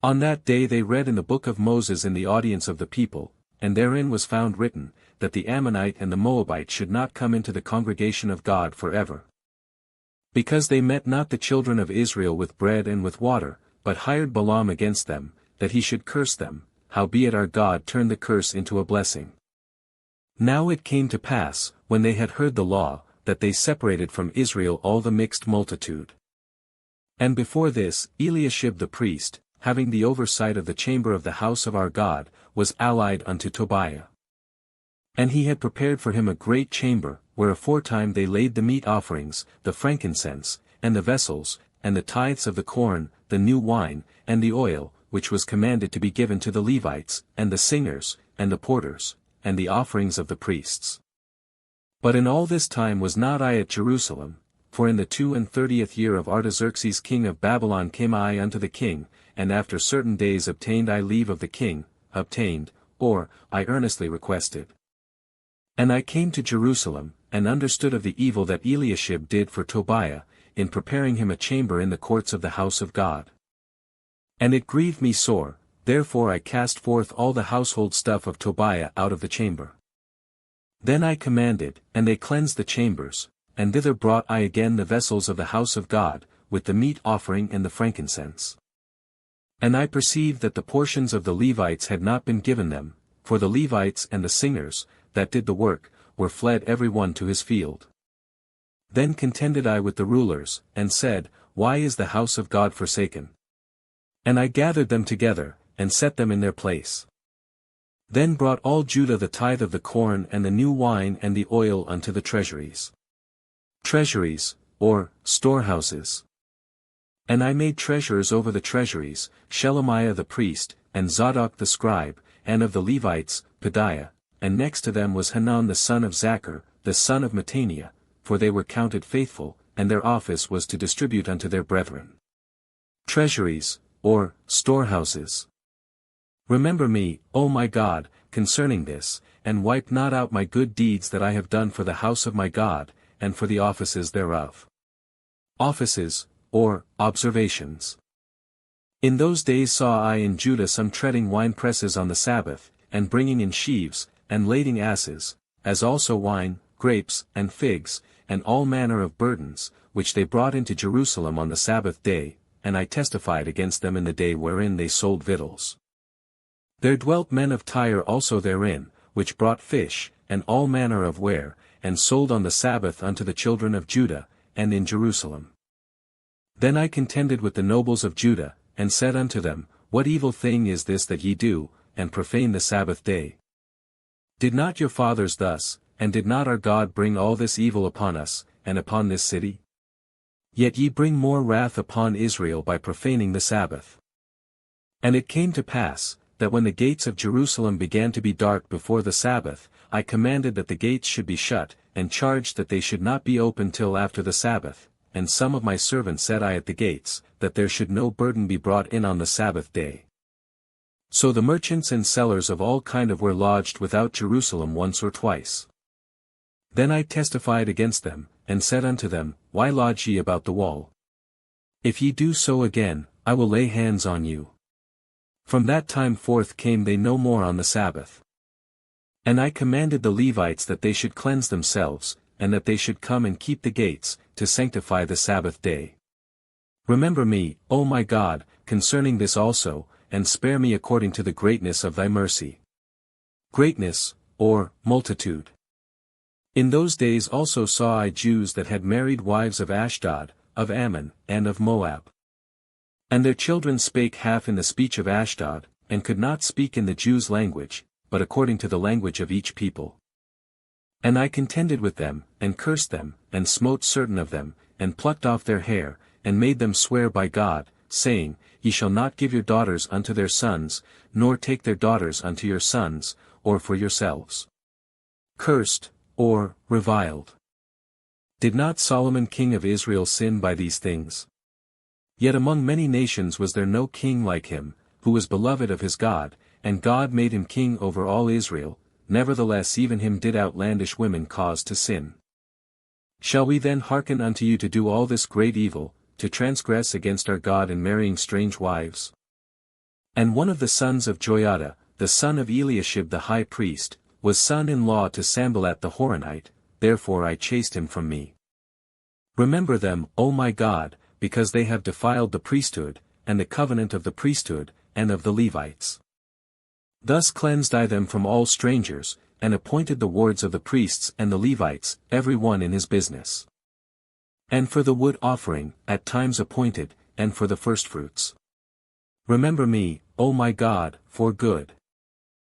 On that day they read in the book of Moses in the audience of the people, and therein was found written, that the Ammonite and the Moabite should not come into the congregation of God forever. Because they met not the children of Israel with bread and with water, but hired Balaam against them, that he should curse them, howbeit our God turned the curse into a blessing. Now it came to pass, when they had heard the law, that they separated from Israel all the mixed multitude. And before this, Eliashib the priest, having the oversight of the chamber of the house of our God, was allied unto Tobiah. And he had prepared for him a great chamber, where aforetime they laid the meat offerings, the frankincense, and the vessels, and the tithes of the corn, the new wine, and the oil, which was commanded to be given to the Levites, and the singers, and the porters, and the offerings of the priests. But in all this time was not I at Jerusalem, for in the 32nd year of Artaxerxes king of Babylon came I unto the king, and after certain days obtained I leave of the king, or, I earnestly requested. And I came to Jerusalem, and understood of the evil that Eliashib did for Tobiah, in preparing him a chamber in the courts of the house of God. And it grieved me sore, therefore I cast forth all the household stuff of Tobiah out of the chamber. Then I commanded, and they cleansed the chambers, and thither brought I again the vessels of the house of God, with the meat offering and the frankincense. And I perceived that the portions of the Levites had not been given them, for the Levites and the singers, that did the work, were fled every one to his field. Then contended I with the rulers, and said, Why is the house of God forsaken? And I gathered them together, and set them in their place. Then brought all Judah the tithe of the corn and the new wine and the oil unto the treasuries. Treasuries, or storehouses. And I made treasurers over the treasuries, Shelemiah the priest, and Zadok the scribe, and of the Levites, Pedaiah, and next to them was Hanan the son of Zachar, the son of Mattaniah, for they were counted faithful, and their office was to distribute unto their brethren. Treasuries, or storehouses. Remember me, O my God, concerning this, and wipe not out my good deeds that I have done for the house of my God, and for the offices thereof. Offices, or observations. In those days saw I in Judah some treading winepresses on the Sabbath, and bringing in sheaves, and lading asses, as also wine, grapes, and figs, and all manner of burdens, which they brought into Jerusalem on the Sabbath day, and I testified against them in the day wherein they sold victuals. There dwelt men of Tyre also therein, which brought fish, and all manner of ware, and sold on the Sabbath unto the children of Judah, and in Jerusalem. Then I contended with the nobles of Judah, and said unto them, What evil thing is this that ye do, and profane the Sabbath day? Did not your fathers thus, and did not our God bring all this evil upon us, and upon this city? Yet ye bring more wrath upon Israel by profaning the Sabbath. And it came to pass, that when the gates of Jerusalem began to be dark before the Sabbath, I commanded that the gates should be shut, and charged that they should not be opened till after the Sabbath, and some of my servants set I at the gates, that there should no burden be brought in on the Sabbath day. So the merchants and sellers of all kind of were lodged without Jerusalem once or twice. Then I testified against them, and said unto them, Why lodge ye about the wall? If ye do so again, I will lay hands on you. From that time forth came they no more on the Sabbath. And I commanded the Levites that they should cleanse themselves, and that they should come and keep the gates, to sanctify the Sabbath day. Remember me, O my God, concerning this also, and spare me according to the greatness of thy mercy. Greatness, or multitude. In those days also saw I Jews that had married wives of Ashdod, of Ammon, and of Moab. And their children spake half in the speech of Ashdod, and could not speak in the Jews' language, but according to the language of each people. And I contended with them, and cursed them, and smote certain of them, and plucked off their hair, and made them swear by God, saying, Ye shall not give your daughters unto their sons, nor take their daughters unto your sons, or for yourselves. Cursed, or reviled. Did not Solomon king of Israel sin by these things? Yet among many nations was there no king like him, who was beloved of his God, and God made him king over all Israel, nevertheless even him did outlandish women cause to sin. Shall we then hearken unto you to do all this great evil, to transgress against our God in marrying strange wives? And one of the sons of Joiada, the son of Eliashib the high priest, was son-in-law to Sanballat the Horonite, therefore I chased him from me. Remember them, O my God, because they have defiled the priesthood, and the covenant of the priesthood, and of the Levites. Thus cleansed I them from all strangers, and appointed the wards of the priests and the Levites, every one in his business. And for the wood offering, at times appointed, and for the firstfruits. Remember me, O my God, for good.